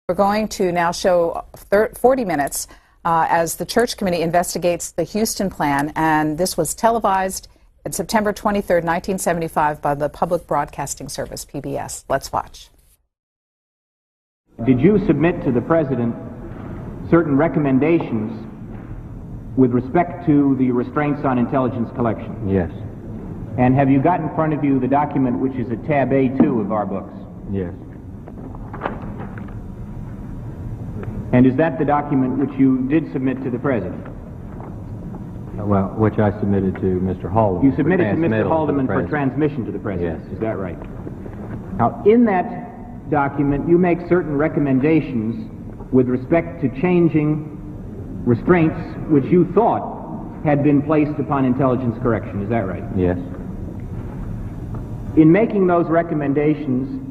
We're going to now show 40 minutes as the Church Committee investigates the Huston Plan, and this was televised on September 23rd, 1975 by the Public Broadcasting Service, PBS. Let's watch. Did you submit to the President certain recommendations with respect to the restraints on intelligence collection? Yes. And have you got in front of you the document which is at tab A2 of our books? Yes. And is that the document which you did submit to the President? Well, which I submitted to Mr. Haldeman. You submitted to Mr. Haldeman for transmission to the President. Yes. Is that right? Now, in that document, you make certain recommendations with respect to changing restraints which you thought had been placed upon intelligence correction. Is that right? Yes. In making those recommendations,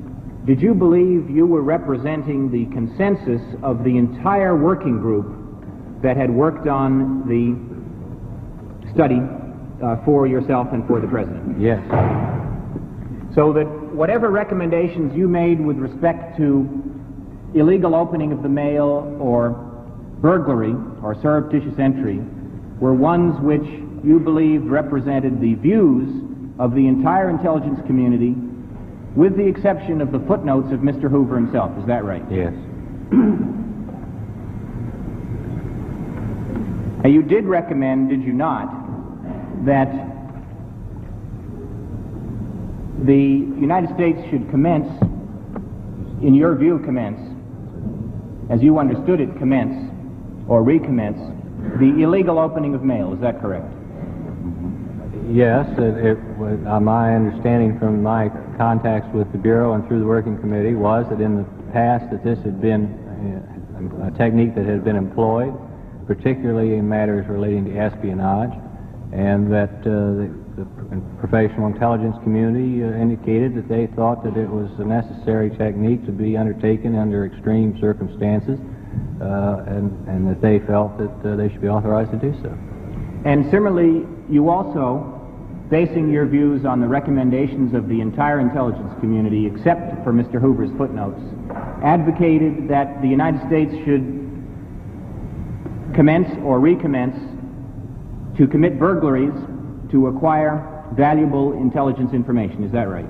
did you believe you were representing the consensus of the entire working group that had worked on the study for yourself and for the President? Yes. So that whatever recommendations you made with respect to illegal opening of the mail or burglary or surreptitious entry were ones which you believed represented the views of the entire intelligence community, with the exception of the footnotes of Mr. Hoover himself. Is that right? Yes. Now, you did recommend, did you not, that the United States should commence, in your view commence, as you understood it commence, or recommence, the illegal opening of mail. Is that correct? Yes. It was, my understanding from my contacts with the Bureau and through the Working Committee was that in the past that this had been a technique that had been employed, particularly in matters relating to espionage, and that the professional intelligence community indicated that they thought that it was a necessary technique to be undertaken under extreme circumstances, and that they felt that they should be authorized to do so. And similarly, you also, basing your views on the recommendations of the entire intelligence community, except for Mr. Hoover's footnotes, advocated that the United States should commence or recommence to commit burglaries to acquire valuable intelligence information. Is that right?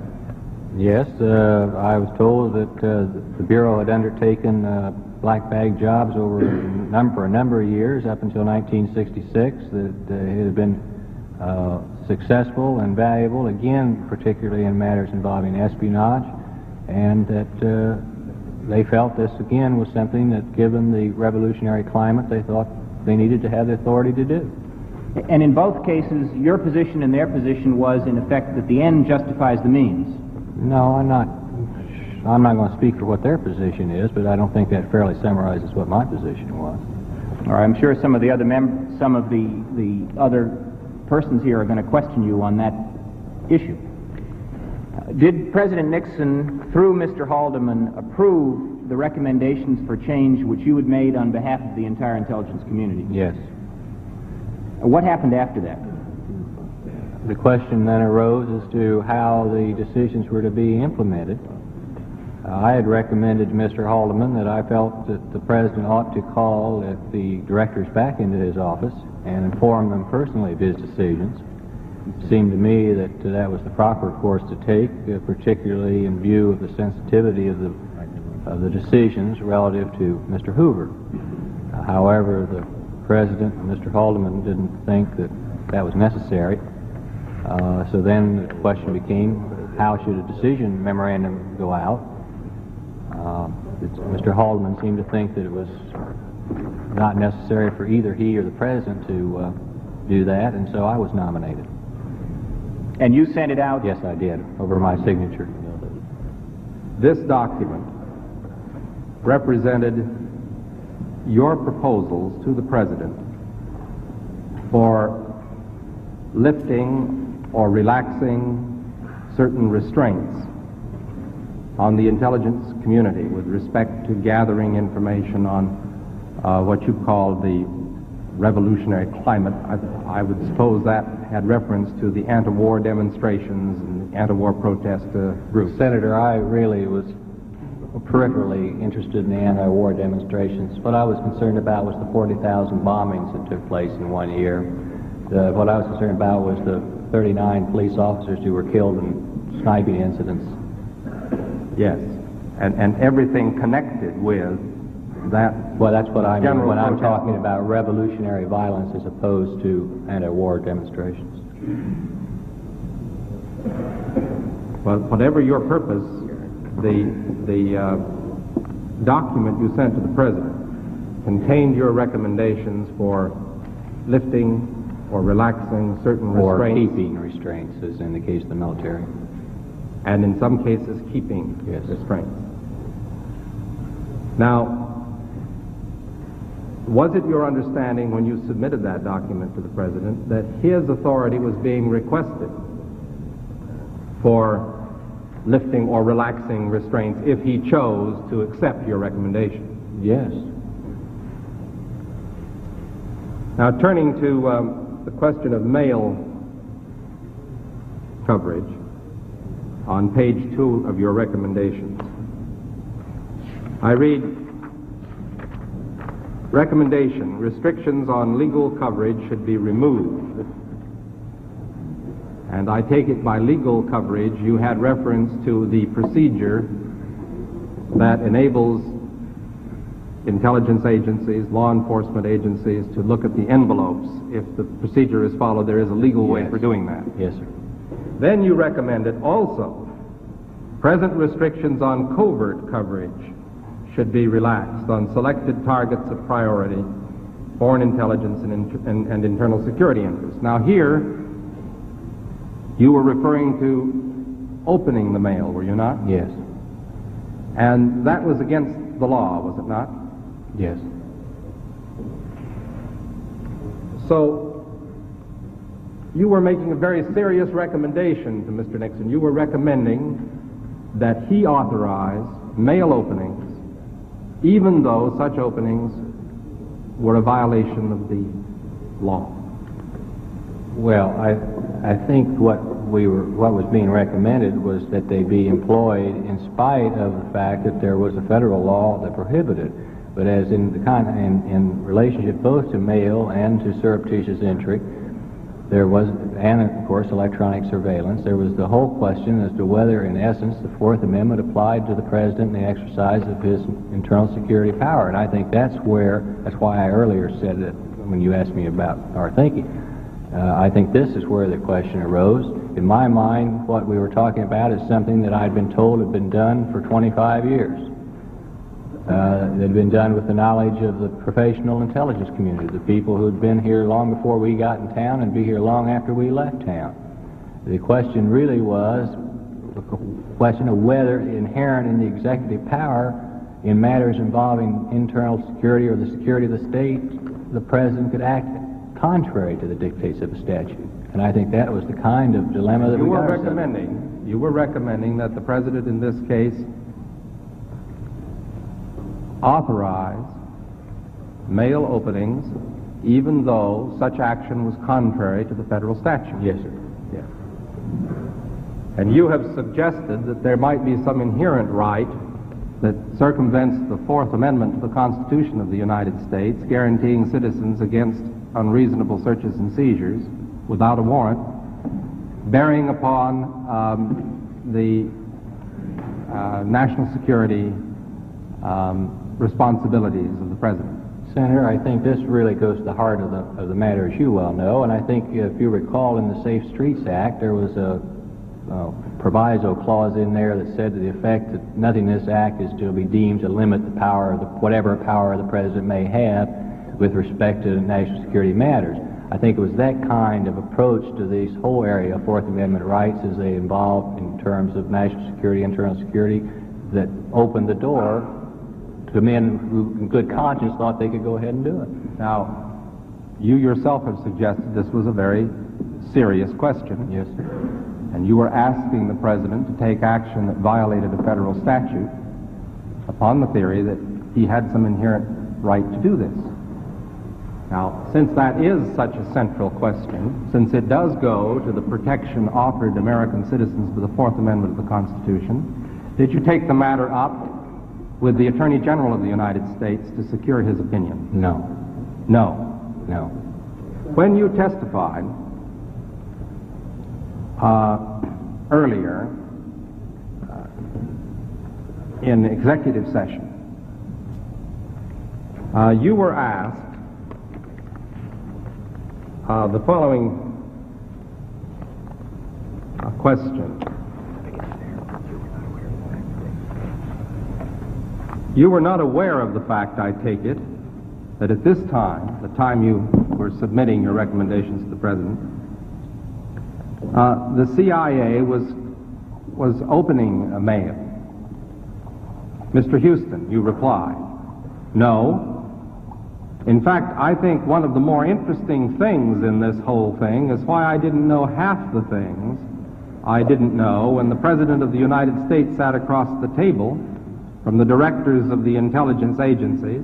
Yes. I was told that the Bureau had undertaken black bag jobs over a number of years, up until 1966, that it had been successful and valuable, again, particularly in matters involving espionage, and that they felt this, again, was something that, given the revolutionary climate, they thought they needed to have the authority to do. And in both cases, your position and their position was, in effect, that the end justifies the means. No, I'm not going to speak for what their position is, but I don't think that fairly summarizes what my position was. All right, I'm sure some of the other the other persons here are going to question you on that issue. Did President Nixon, through Mr. Haldeman, approve the recommendations for change which you had made on behalf of the entire intelligence community? Yes. What happened after that? The question then arose as to how the decisions were to be implemented. I had recommended to Mr. Haldeman that I felt that the President ought to call the directors back into his office and inform them personally of his decisions. It seemed to me that that was the proper course to take, particularly in view of the sensitivity of the decisions relative to Mr. Hoover. However, the President and Mr. Haldeman didn't think that that was necessary. So then the question became, how should a decision memorandum go out? Mr. Haldeman seemed to think that it was not necessary for either he or the President to do that, and so I was nominated. And you sent it out? Yes, I did, over my signature. This document represented your proposals to the President for lifting or relaxing certain restraints on the intelligence community with respect to gathering information on what you called the revolutionary climate. I would suppose that had reference to the anti-war demonstrations and anti-war protest groups. Senator, I really was peripherally interested in the anti-war demonstrations. What I was concerned about was the 40,000 bombings that took place in 1 year. What I was concerned about was the 39 police officers who were killed in sniping incidents. Yes, and everything connected with that. Well, that's what I mean when I'm talking protest. about revolutionary violence as opposed to anti-war demonstrations. Well, whatever your purpose, the document you sent to the President contained your recommendations for lifting or relaxing certain Or restraints. keeping restraints, as in the case of the military. And in some cases, keeping Yes. restraints. Now, was it your understanding when you submitted that document to the President that his authority was being requested for lifting or relaxing restraints if he chose to accept your recommendation? Yes. Now, turning to the question of mail coverage on page 2 of your recommendations, I read, recommendation, restrictions on legal coverage should be removed. And I take it by legal coverage you had reference to the procedure that enables intelligence agencies, law enforcement agencies to look at the envelopes. If the procedure is followed, there is a legal way Yes. for doing that. Yes, sir. Then you recommended also present restrictions on covert coverage should be relaxed on selected targets of priority, foreign intelligence and internal security interests. Now here, you were referring to opening the mail, were you not? Yes. And that was against the law, was it not? Yes. So, you were making a very serious recommendation to Mr. Nixon. You were recommending that he authorize mail openings, even though such openings were a violation of the law. Well, I think what was being recommended was that they be employed in spite of the fact that there was a federal law that prohibited. But as in relationship both to mail and to surreptitious entry, there was, and of course electronic surveillance, there was the whole question as to whether in essence the Fourth Amendment applied to the President in the exercise of his internal security power. And I think that's why I earlier said that when you asked me about our thinking. I think this is where the question arose. In my mind, what we were talking about is something that I'd been told had been done for 25 years. It had been done with the knowledge of the professional intelligence community, the people who had been here long before we got in town and be here long after we left town. The question really was a question of whether inherent in the executive power in matters involving internal security or the security of the state, the President could act contrary to the dictates of the statute. And I think that was the kind of dilemma that we got ourselves in. You were recommending that the President in this case authorize mail openings even though such action was contrary to the federal statute. Yes, sir. Yes. And you have suggested that there might be some inherent right that circumvents the Fourth Amendment to the Constitution of the United States, guaranteeing citizens against unreasonable searches and seizures without a warrant, bearing upon the national security responsibilities of the President. Senator, I think this really goes to the heart of the matter, as you well know, and I think if you recall in the Safe Streets Act, there was a proviso clause in there that said to the effect that nothing in this act is to be deemed to limit the power of whatever power the President may have with respect to national security matters. I think it was that kind of approach to this whole area of Fourth Amendment rights as they involve in terms of national security, internal security, that opened the door to men who in good conscience thought they could go ahead and do it. Now, you yourself have suggested this was a very serious question. Yes, sir. And you were asking the President to take action that violated a federal statute upon the theory that he had some inherent right to do this. Now, since that is such a central question, since it does go to the protection offered American citizens by the Fourth Amendment of the Constitution, did you take the matter up with the Attorney General of the United States to secure his opinion? No. No. No. When you testified earlier in executive session, you were asked the following question. You were not aware of the fact, I take it, that at this time, the time you were submitting your recommendations to the President, the CIA was opening a mail. Mr. Huston, you replied, no. In fact, I think one of the more interesting things in this whole thing is why I didn't know half the things I didn't know when the President of the United States sat across the table from the directors of the intelligence agencies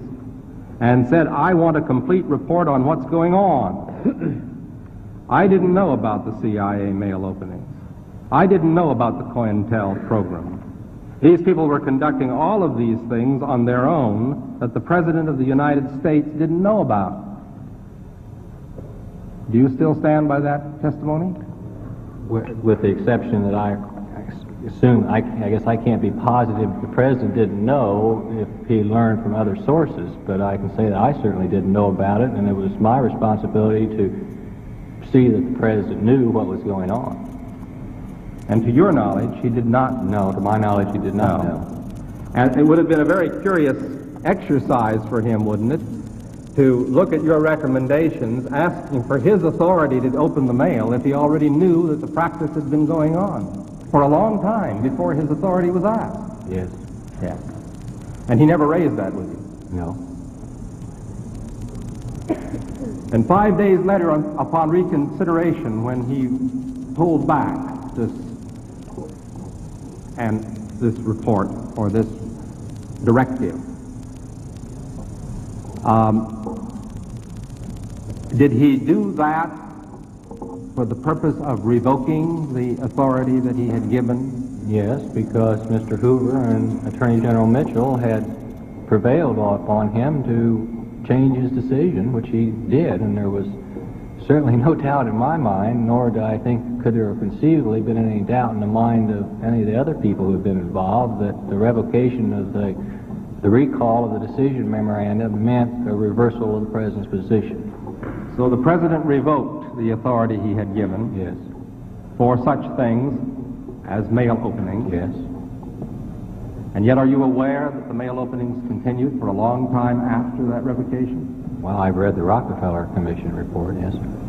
and said, I want a complete report on what's going on. I didn't know about the CIA mail openings. I didn't know about the COINTEL program. These people were conducting all of these things on their own that the President of the United States didn't know about. Do you still stand by that testimony? With the exception that I assume, I guess I can't be positive the President didn't know if he learned from other sources, but I can say that I certainly didn't know about it, and it was my responsibility to see that the President knew what was going on. And to your knowledge, he did not? No, to my knowledge, he did not know. And it would have been a very curious exercise for him, wouldn't it, to look at your recommendations asking for his authority to open the mail if he already knew that the practice had been going on for a long time before his authority was asked? Yes. Yes. And he never raised that with you? No. And 5 days later, upon reconsideration, when he pulled back this report or this directive, did he do that for the purpose of revoking the authority that he had given? Yes, because Mr. Hoover and Attorney General Mitchell had prevailed upon him to change his decision, which he did, and there was certainly no doubt in my mind, nor do I think could there have conceivably been any doubt in the mind of any of the other people who have been involved that the revocation of the recall of the decision memorandum meant a reversal of the President's position. So the President revoked the authority he had given? Yes. For such things as mail openings? Yes. And yet are you aware that the mail openings continued for a long time after that revocation? Well, I've read the Rockefeller Commission report, yes, sir.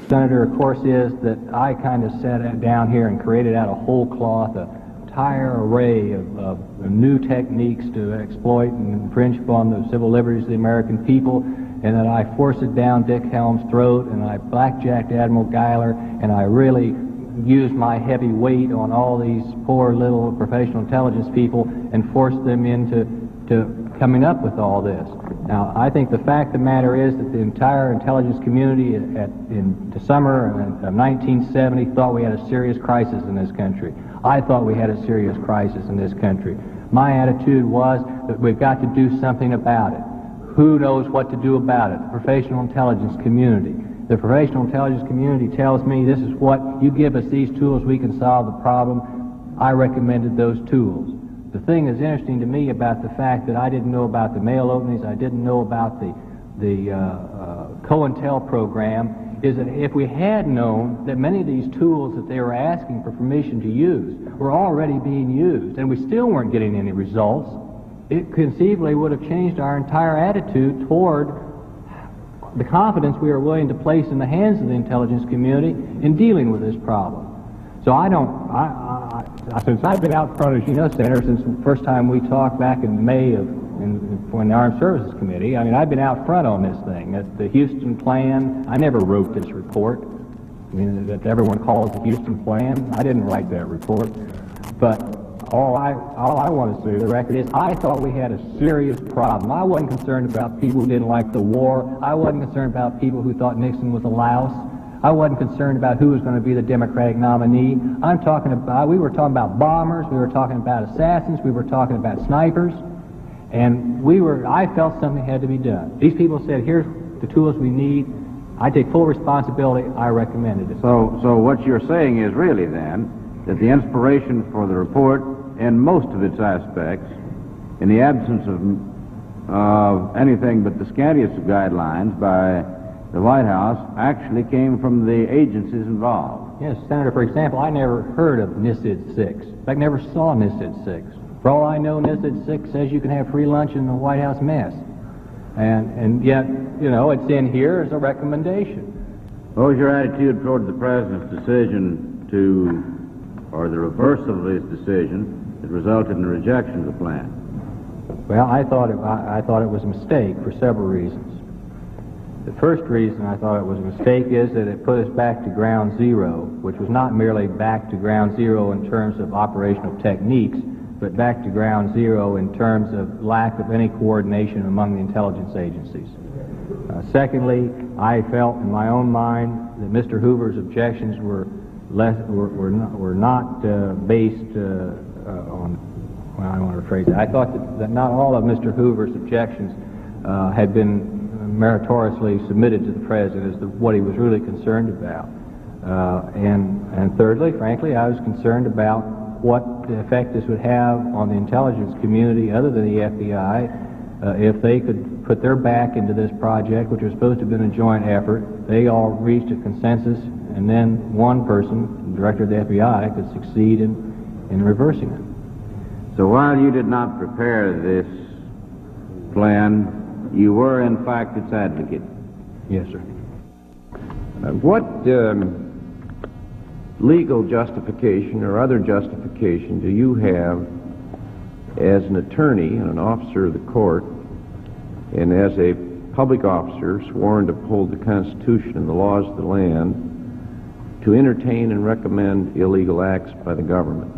Senator, of course, is that I kind of sat down here and created out of whole cloth a entire array of new techniques to exploit and infringe upon the civil liberties of the American people, and that I forced it down Dick Helm's throat, and I blackjacked Admiral Guyler, and I really used my heavy weight on all these poor little professional intelligence people and forced them into coming up with all this. Now, I think the fact of the matter is that the entire intelligence community in the summer of 1970 thought we had a serious crisis in this country. I thought we had a serious crisis in this country. My attitude was that we've got to do something about it. Who knows what to do about it? The professional intelligence community. The professional intelligence community tells me this is what, you give us these tools, we can solve the problem. I recommended those tools. The thing that's interesting to me about the fact that I didn't know about the mail openings, I didn't know about the COINTEL program, is that if we had known that many of these tools that they were asking for permission to use were already being used, and we still weren't getting any results, it conceivably would have changed our entire attitude toward the confidence we are willing to place in the hands of the intelligence community in dealing with this problem. So since I've been out front, as you know, Senator, since the first time we talked back in May when the Armed Services Committee, I mean, I've been out front on this thing. That's the Huston Plan. I never wrote this report. I mean, that everyone calls the Huston Plan. I didn't write that report, but all I want to say to the record is I thought we had a serious problem. I wasn't concerned about people who didn't like the war. I wasn't concerned about people who thought Nixon was a louse. I wasn't concerned about who was going to be the Democratic nominee. We were talking about bombers, we were talking about assassins, we were talking about snipers, and I felt something had to be done. These people said, here's the tools we need. I take full responsibility. I recommended it. So what you're saying is really then that the inspiration for the report in most of its aspects, in the absence of anything but the scantiest of guidelines by the White House, actually came from the agencies involved. Yes, Senator, for example, I never heard of NISID 6. In fact, never saw NISID 6. For all I know, NISID 6 says you can have free lunch in the White House mess. And yet, you know, it's in here as a recommendation. What was your attitude toward the President's decision or the reversal of his decision that resulted in the rejection of the plan? Well, I thought it was a mistake for several reasons. The first reason I thought it was a mistake is that it put us back to ground zero, which was not merely back to ground zero in terms of operational techniques, but back to ground zero in terms of lack of any coordination among the intelligence agencies. Secondly, I felt in my own mind that Mr. Hoover's objections were not based on, well, I want to rephrase that. I thought that not all of Mr. Hoover's objections had been meritoriously submitted to the President as what he was really concerned about. And thirdly, frankly, I was concerned about what effect this would have on the intelligence community other than the FBI if they could put their back into this project, which was supposed to have been a joint effort. They all reached a consensus, and then one person, the director of the FBI, could succeed in reversing it. So while you did not prepare this plan, you were in fact its advocate? Yes, sir. What legal justification or other justification do you have as an attorney and an officer of the court and as a public officer sworn to uphold the Constitution and the laws of the land to entertain and recommend illegal acts by the government?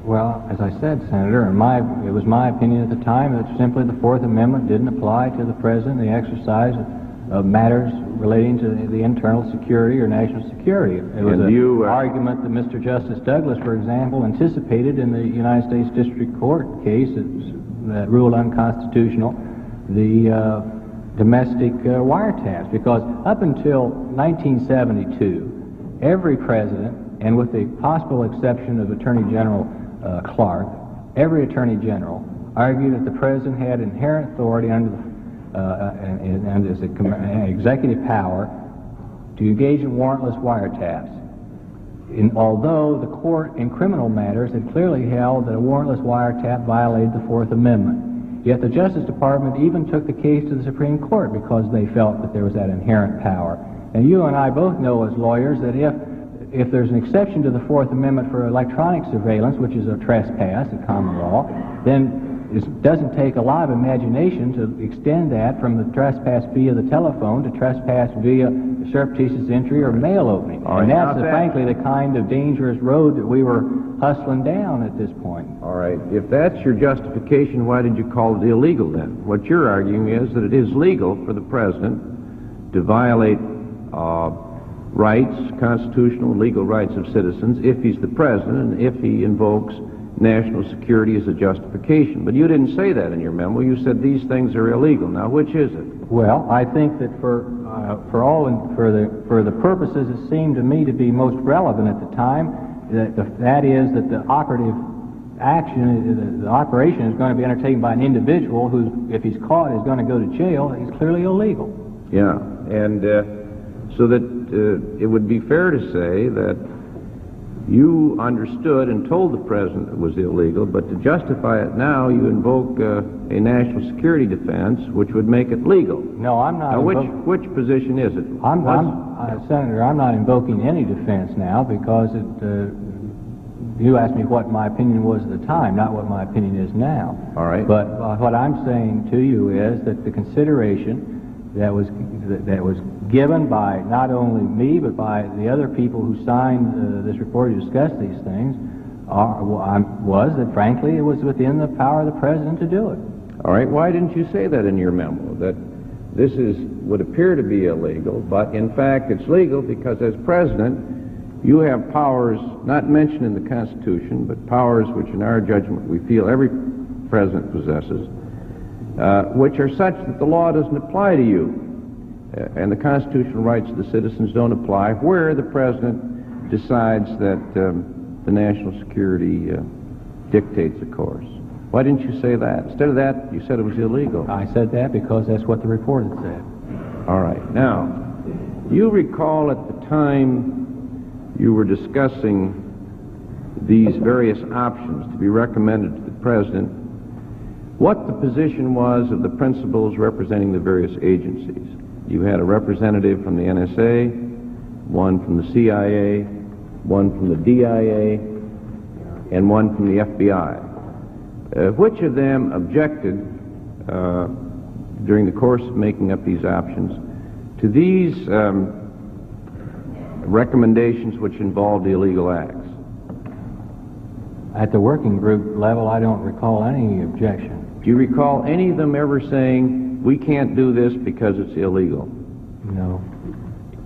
Well, as I said, Senator, it was my opinion at the time that simply the Fourth Amendment didn't apply to the President in the exercise of matters relating to the internal security or national security. It was an argument that Mr. Justice Douglas, for example, anticipated in the United States District Court case that ruled unconstitutional the domestic wiretaps, because up until 1972, every president, and with the possible exception of Attorney General Clark, every Attorney General argued that the President had inherent authority under and as an executive power to engage in warrantless wiretaps. Although the court in criminal matters had clearly held that a warrantless wiretap violated the Fourth Amendment. Yet the Justice Department even took the case to the Supreme Court because they felt that there was that inherent power. And you and I both know as lawyers that if there's an exception to the Fourth Amendment for electronic surveillance, which is a trespass in common law, then it doesn't take a lot of imagination to extend that from the trespass via the telephone to trespass via surreptitious entry or mail opening. And that's frankly the kind of dangerous road that we were hustling down at this point. All right. If that's your justification, why did you call it illegal then? What you're arguing is that it is legal for the President to violate rights, constitutional legal rights of citizens if he's the President and if he invokes national security as a justification. But you didn't say that in your memo. You said these things are illegal. Now, which is it? Well, I think that for the purposes that seemed to me to be most relevant at the time, that is that the operative action, the operation is going to be undertaken by an individual who, if he's caught, is going to go to jail. He's clearly illegal. Yeah, and so that it would be fair to say that you understood and told the President it was illegal, but to justify it now, you invoke a national security defense, which would make it legal. No, I'm not. Now, which position is it? Senator, I'm not invoking any defense now because you asked me what my opinion was at the time, not what my opinion is now. All right. But what I'm saying to you is that the consideration that was given by not only me but by the other people who signed this report to discuss these things was that, frankly, it was within the power of the President to do it. All right, why didn't you say that in your memo, that this would appear to be illegal, but in fact it's legal because as President you have powers not mentioned in the Constitution, but powers which in our judgment we feel every President possesses, which are such that the law doesn't apply to you, and the constitutional rights of the citizens don't apply where the President decides that the national security dictates a course. Why didn't you say that? Instead of that, you said it was illegal. I said that because that's what the report had said. All right. Now, you recall at the time you were discussing these various options to be recommended to the President, what the position was of the principals representing the various agencies. You had a representative from the NSA, one from the CIA, one from the DIA, and one from the FBI. Which of them objected during the course of making up these options to these recommendations which involved illegal acts? At the working group level, I don't recall any objection. Do you recall any of them ever saying, we can't do this because it's illegal? No.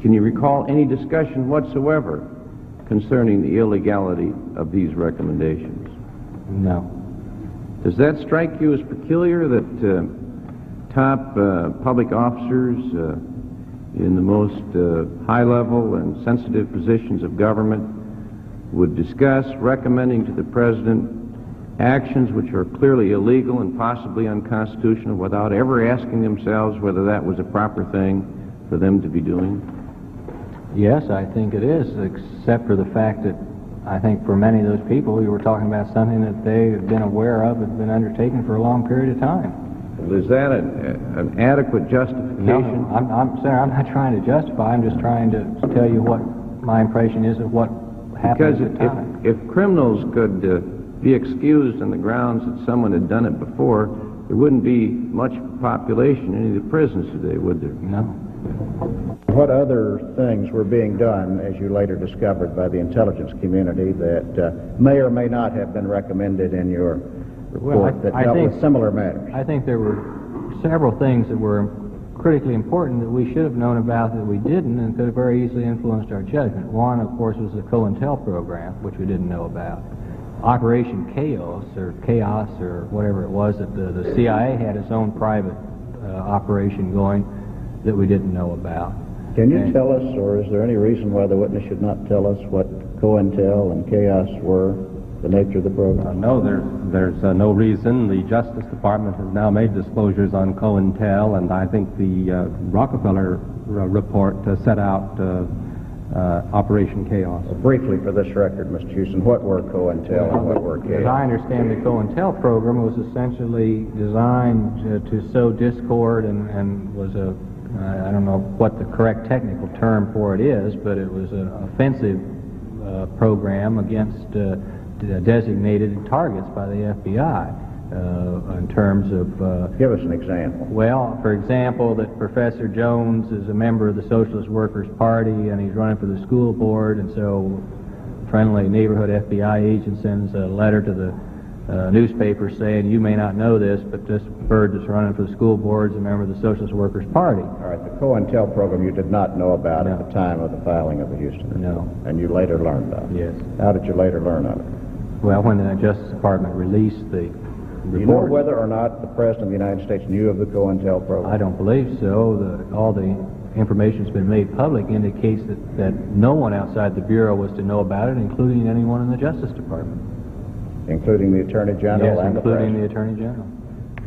Can you recall any discussion whatsoever concerning the illegality of these recommendations? No. Does that strike you as peculiar that top public officers in the most high-level and sensitive positions of government would discuss recommending to the President actions which are clearly illegal and possibly unconstitutional without ever asking themselves whether that was a proper thing for them to be doing? Yes, I think it is, except for the fact that I think for many of those people we were talking about something that they had been aware of, had been undertaken for a long period of time. Well, is that an adequate justification? No, I'm not trying to justify, I'm just trying to tell you what my impression is of what happened at the time. Because if criminals could be excused on the grounds that someone had done it before, there wouldn't be much population in any of the prisons today, would there? No. What other things were being done, as you later discovered, by the intelligence community that may or may not have been recommended in your report that dealt with similar matters? I think there were several things that were critically important that we should have known about that we didn't and could have very easily influenced our judgment. One, of course, was the COINTEL program, which we didn't know about. Operation Chaos, or whatever it was, that the CIA had its own private operation going that we didn't know about. Can you tell us, or is there any reason why the witness should not tell us what COINTEL and Chaos were, the nature of the program? No, there's no reason. The Justice Department has now made disclosures on COINTEL, and I think the Rockefeller report set out Operation Chaos. Briefly, for this record, Mr. Huston, what were COINTEL and what were Chaos? As I understand, the COINTEL program was essentially designed to sow discord and was I don't know what the correct technical term for it is, but it was an offensive program against designated targets by the FBI in terms of... Give us an example. Well, for example, that Professor Jones is a member of the Socialist Workers' Party and he's running for the school board, and so friendly neighborhood FBI agent sends a letter to the newspaper saying, you may not know this, but this bird that's running for the school board is a member of the Socialist Workers' Party. All right, the COINTEL program you did not know about at the time of the filing of the Huston report. No. And you later learned of it? Yes. How did you later learn of it? Well, when the Justice Department released the report. Do you know whether or not the President of the United States knew of the COINTEL program? I don't believe so. All the information that's been made public indicates that no one outside the Bureau was to know about it, including anyone in the Justice Department. Including the Attorney General yes, and the including President? the Attorney General.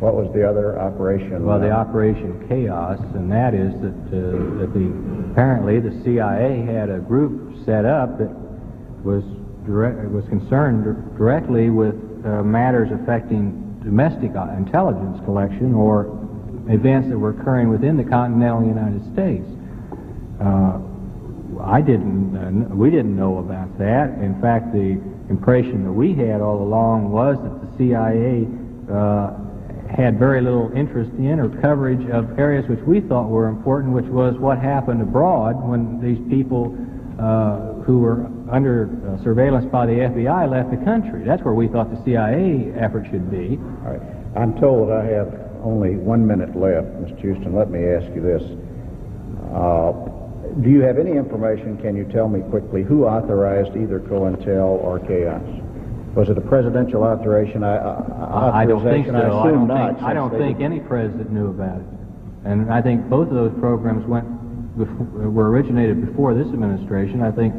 What was the other operation? Well, the Operation Chaos, and that is that apparently the CIA had a group set up that was concerned directly with matters affecting domestic intelligence collection or events that were occurring within the continental United States. We didn't know about that. In fact, the impression that we had all along was that the CIA had very little interest in or coverage of areas which we thought were important, which was what happened abroad when these people who were under surveillance by the FBI left the country. That's where we thought the CIA effort should be. All right. I'm told I have only 1 minute left. Mr. Huston, let me ask you this. Do you have any information, can you tell me quickly, who authorized either COINTEL or Chaos? Was it a presidential authorization? I don't think so. I assume not. I don't think any president knew about it. And I think both of those programs were originated before this administration. I think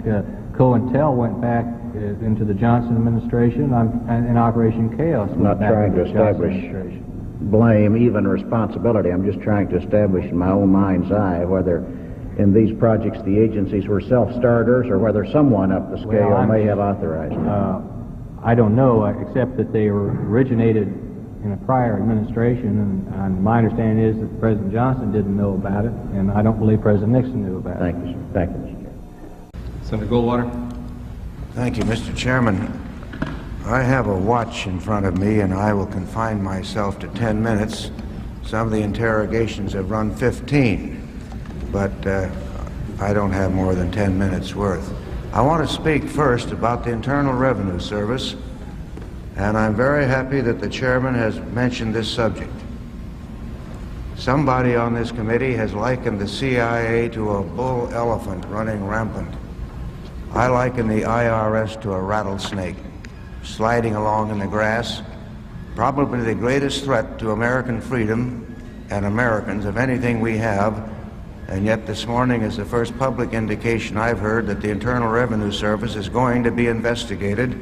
COINTEL went back into the Johnson administration and Operation Chaos. I'm not trying to establish blame, even responsibility. I'm just trying to establish in my own mind's eye whether in these projects the agencies were self-starters or whether someone up the scale may have authorized it. I don't know, except that they were originated in a prior administration, and my understanding is that President Johnson didn't know about it, and I don't believe President Nixon knew about it. Thank you, sir. Thank you, Mr. Chairman. Senator Goldwater. Thank you, Mr. Chairman. I have a watch in front of me, and I will confine myself to 10 minutes. Some of the interrogations have run 15, but I don't have more than 10 minutes worth. I want to speak first about the Internal Revenue Service, and I'm very happy that the chairman has mentioned this subject. Somebody on this committee has likened the CIA to a bull elephant running rampant. I liken the IRS to a rattlesnake sliding along in the grass, probably the greatest threat to American freedom and Americans of anything we have. And yet this morning is the first public indication I've heard that the Internal Revenue Service is going to be investigated,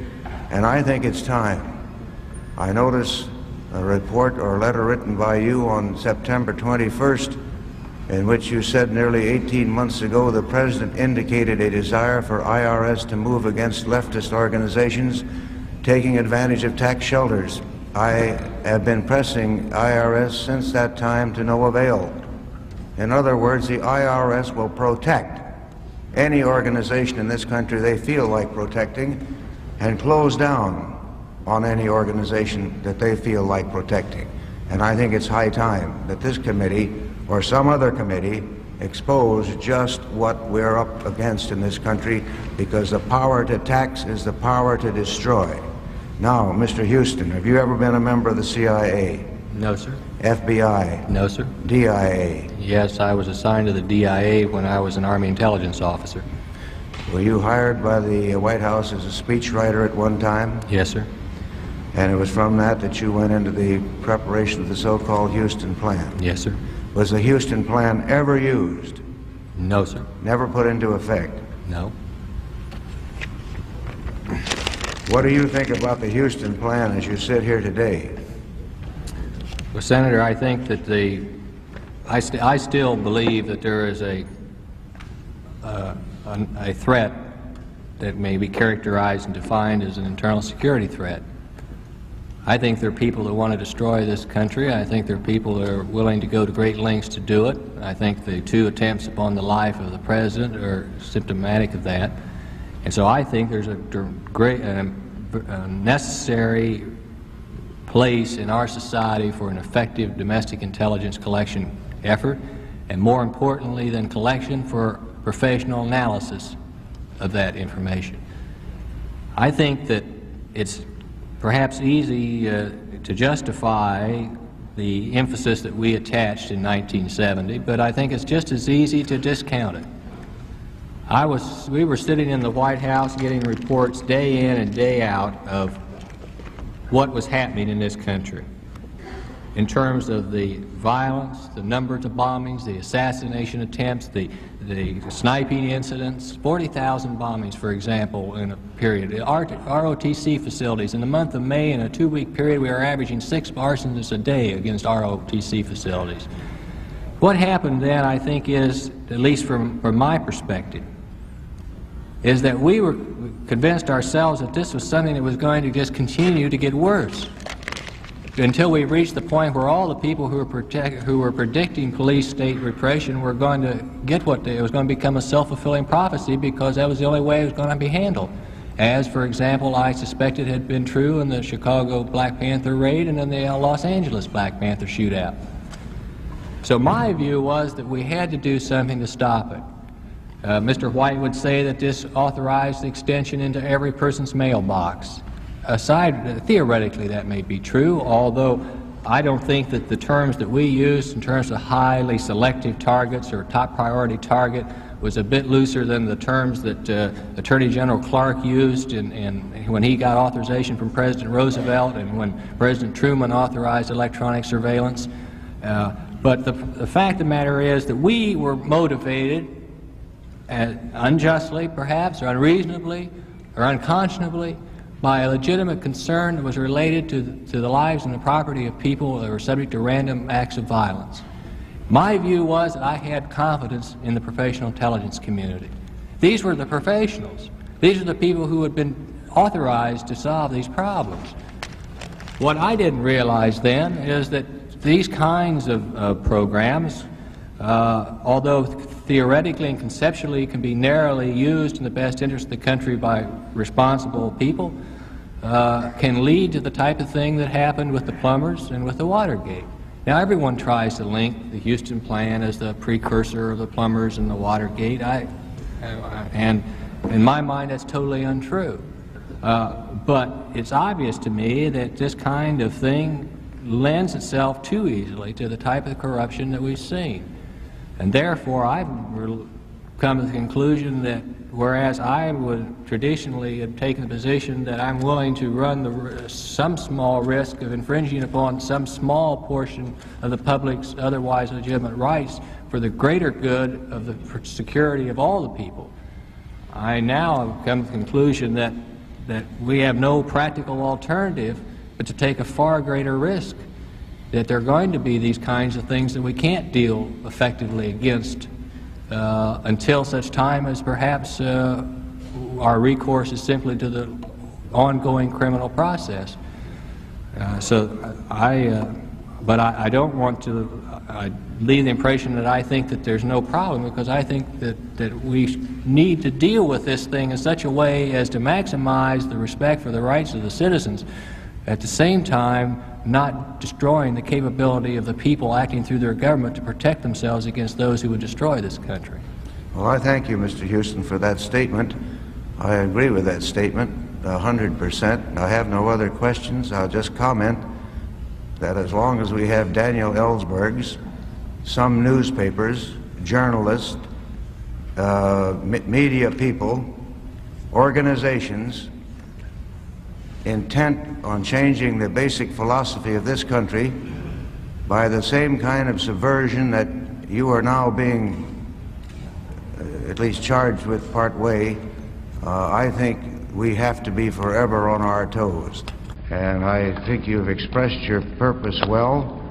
and I think it's time. I notice a report or letter written by you on September 21st in which you said nearly 18 months ago the President indicated a desire for IRS to move against leftist organizations taking advantage of tax shelters. I have been pressing IRS since that time to no avail. In other words, the IRS will protect any organization in this country they feel like protecting and close down on any organization that they feel like protecting. And I think it's high time that this committee or some other committee expose just what we're up against in this country, because the power to tax is the power to destroy. Now, Mr. Huston, have you ever been a member of the CIA? No, sir. FBI? No, sir. DIA? Yes, I was assigned to the DIA when I was an Army intelligence officer. Were you hired by the White House as a speechwriter at one time? Yes, sir. And it was from that you went into the preparation of the so-called Huston Plan? Yes, sir. Was the Huston Plan ever used? No, sir. Never put into effect? No. What do you think about the Huston Plan as you sit here today? Well, Senator, I think that I still believe that there is a threat that may be characterized and defined as an internal security threat. I think there are people that want to destroy this country. I think there are people that are willing to go to great lengths to do it. I think the two attempts upon the life of the President are symptomatic of that. And so I think there's a great necessary place in our society for an effective domestic intelligence collection effort, and more importantly than collection, for professional analysis of that information. I think that it's perhaps easy to justify the emphasis that we attached in 1970, but I think it's just as easy to discount it. We were sitting in the White House getting reports day in and day out of what was happening in this country in terms of the violence, the numbers of bombings, the assassination attempts, the sniping incidents. 40,000 bombings, for example, in a period. ROTC facilities. In the month of May, in a 2-week period, we were averaging 6 arsonists a day against ROTC facilities. What happened then, I think, is, at least from my perspective, is that we were convinced ourselves that this was something that was going to just continue to get worse until we reached the point where all the people who were predicting police state repression were going to get it was going to become a self-fulfilling prophecy, because that was the only way it was going to be handled. as, for example, I suspected had been true in the Chicago Black Panther raid and in the Los Angeles Black Panther shootout. So my view was that we had to do something to stop it. Mr. White would say that this authorized the extension into every person's mailbox. Theoretically that may be true, although I don't think that the terms that we used in terms of highly selective targets or top priority target was a bit looser than the terms that Attorney General Clark used when he got authorization from President Roosevelt and when President Truman authorized electronic surveillance. But the fact of the matter is that we were motivated, unjustly perhaps, or unreasonably, or unconscionably, by a legitimate concern that was related to the lives and the property of people that were subject to random acts of violence. My view was that I had confidence in the professional intelligence community. These were the professionals. These are the people who had been authorized to solve these problems. What I didn't realize then is that these kinds of programs, although theoretically and conceptually can be narrowly used in the best interest of the country by responsible people, can lead to the type of thing that happened with the plumbers and with the Watergate. Now everyone tries to link the Huston Plan as the precursor of the plumbers and the Watergate, and in my mind that's totally untrue. But it's obvious to me that this kind of thing lends itself too easily to the type of corruption that we've seen. And therefore I've come to the conclusion that whereas I would traditionally have taken the position that I'm willing to run some small risk of infringing upon some small portion of the public's otherwise legitimate rights for the greater good of the security of all the people, I now have come to the conclusion that we have no practical alternative but to take a far greater risk, that there are going to be these kinds of things that we can't deal effectively against until such time as perhaps our recourse is simply to the ongoing criminal process. But I don't want to leave the impression that I think that there's no problem, because I think that we need to deal with this thing in such a way as to maximize the respect for the rights of the citizens, at the same time not destroying the capability of the people acting through their government to protect themselves against those who would destroy this country. Well, I thank you, Mr. Huston, for that statement. I agree with that statement 100%. I have no other questions. I'll just comment that as long as we have Daniel Ellsberg's, some newspapers, journalists, media people, organizations intent on changing the basic philosophy of this country by the same kind of subversion that you are now being at least charged with part way, I think we have to be forever on our toes. And I think you've expressed your purpose well.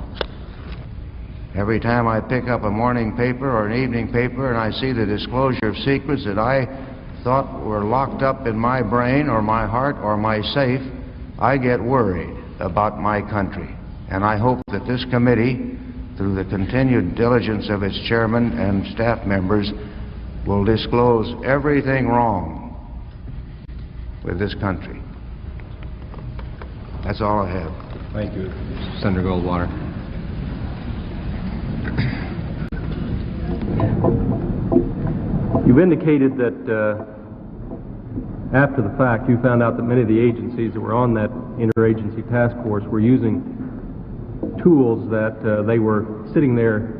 Every time I pick up a morning paper or an evening paper and I see the disclosure of secrets that I thought were locked up in my brain or my heart or my safe, I get worried about my country. And I hope that this committee, through the continued diligence of its chairman and staff members, will disclose everything wrong with this country. That's all I have. Thank you, Senator Goldwater. You've indicated that after the fact you found out that many of the agencies that were on that interagency task force were using tools that they were sitting there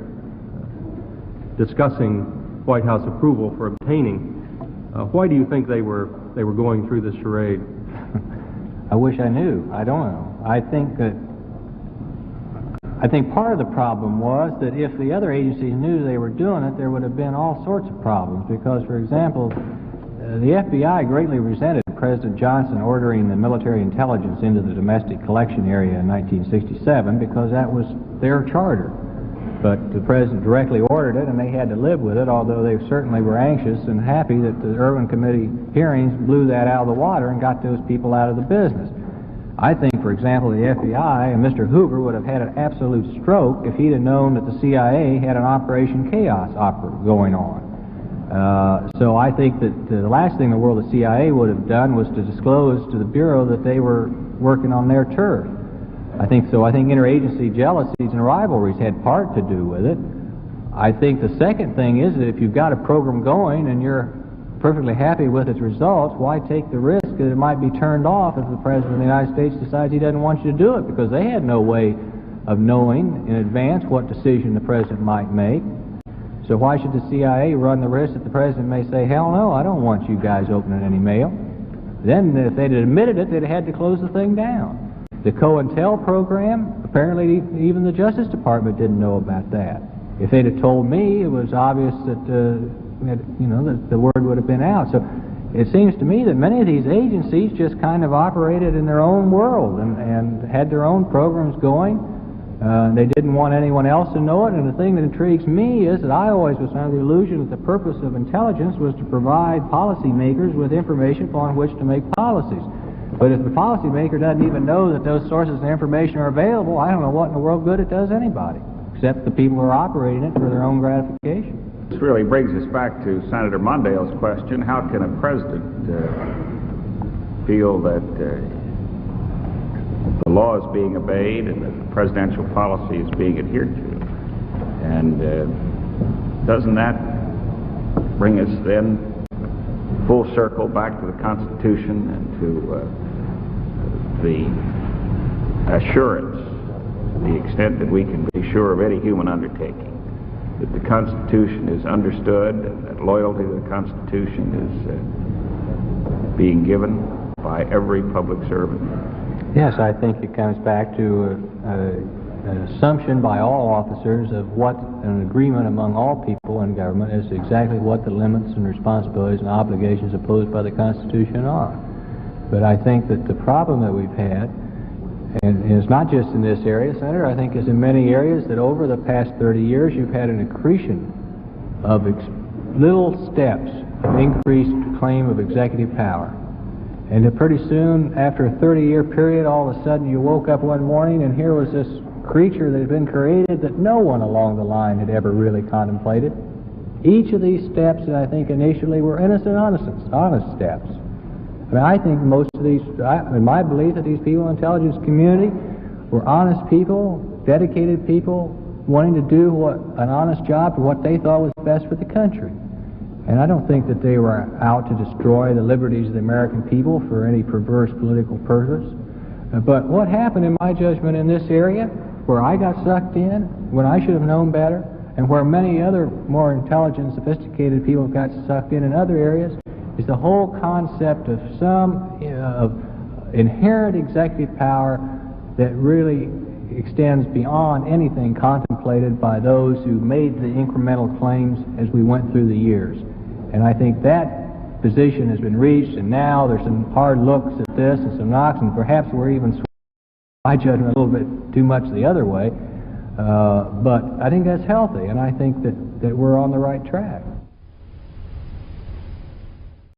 discussing White House approval for obtaining. Why do you think they were going through this charade? I wish I knew. I don't know. I think part of the problem was that if the other agencies knew they were doing it, there would have been all sorts of problems. Because, for example, the FBI greatly resented President Johnson ordering the military intelligence into the domestic collection area in 1967 because that was their charter. But the President directly ordered it, and they had to live with it, although they certainly were anxious and happy that the Irwin Committee hearings blew that out of the water and got those people out of the business. I think, for example, the FBI and Mr. Hoover would have had an absolute stroke if he'd have known that the CIA had an Operation Chaos going on. So I think that the last thing in the world the CIA would have done was to disclose to the Bureau that they were working on their turf. I think interagency jealousies and rivalries had part to do with it. I think the second thing is that if you've got a program going and you're perfectly happy with its results, why take the risk that it might be turned off if the President of the United States decides he doesn't want you to do it, because they had no way of knowing in advance what decision the President might make. So why should the CIA run the risk that the President may say, hell no, I don't want you guys opening any mail? Then if they'd admitted it, they'd have had to close the thing down. The COINTEL program, apparently even the Justice Department didn't know about that. If they'd have told me, it was obvious that that the word would have been out. So it seems to me that many of these agencies just kind of operated in their own world and had their own programs going. They didn't want anyone else to know it, and the thing that intrigues me is that I always was under the illusion that the purpose of intelligence was to provide policymakers with information upon which to make policies. But if the policymaker doesn't even know that those sources of information are available, I don't know what in the world good it does anybody, except the people who are operating it for their own gratification. This really brings us back to Senator Mondale's question: how can a president feel that the law is being obeyed and that the presidential policy is being adhered to? And doesn't that bring us then full circle back to the Constitution and to the assurance, the extent that we can be sure of any human undertaking, that the Constitution is understood and that loyalty to the Constitution is being given by every public servant? Yes, I think it comes back to an assumption by all officers of what an agreement among all people in government is exactly what the limits and responsibilities and obligations imposed by the Constitution are. But I think that the problem that we've had, and it's not just in this area, Senator, I think it's in many areas, that over the past 30 years you've had an accretion of little steps of increased claim of executive power. And pretty soon, after a 30-year period, all of a sudden you woke up one morning and here was this creature that had been created that no one along the line had ever really contemplated. Each of these steps, I think, initially were honest steps. I mean, I think most of these, in my belief, that these people in the intelligence community were honest people, dedicated people, wanting to do an honest job for what they thought was best for the country. And I don't think that they were out to destroy the liberties of the American people for any perverse political purpose. But what happened, in my judgment, in this area, where I got sucked in, when I should have known better, and where many other more intelligent, sophisticated people got sucked in other areas, is the whole concept of some inherent executive power that really extends beyond anything contemplated by those who made the incremental claims as we went through the years. And I think that position has been reached, and now there's some hard looks at this and some knocks, and perhaps we're even, in my judgment, a little bit too much the other way. But I think that's healthy, and I think that we're on the right track.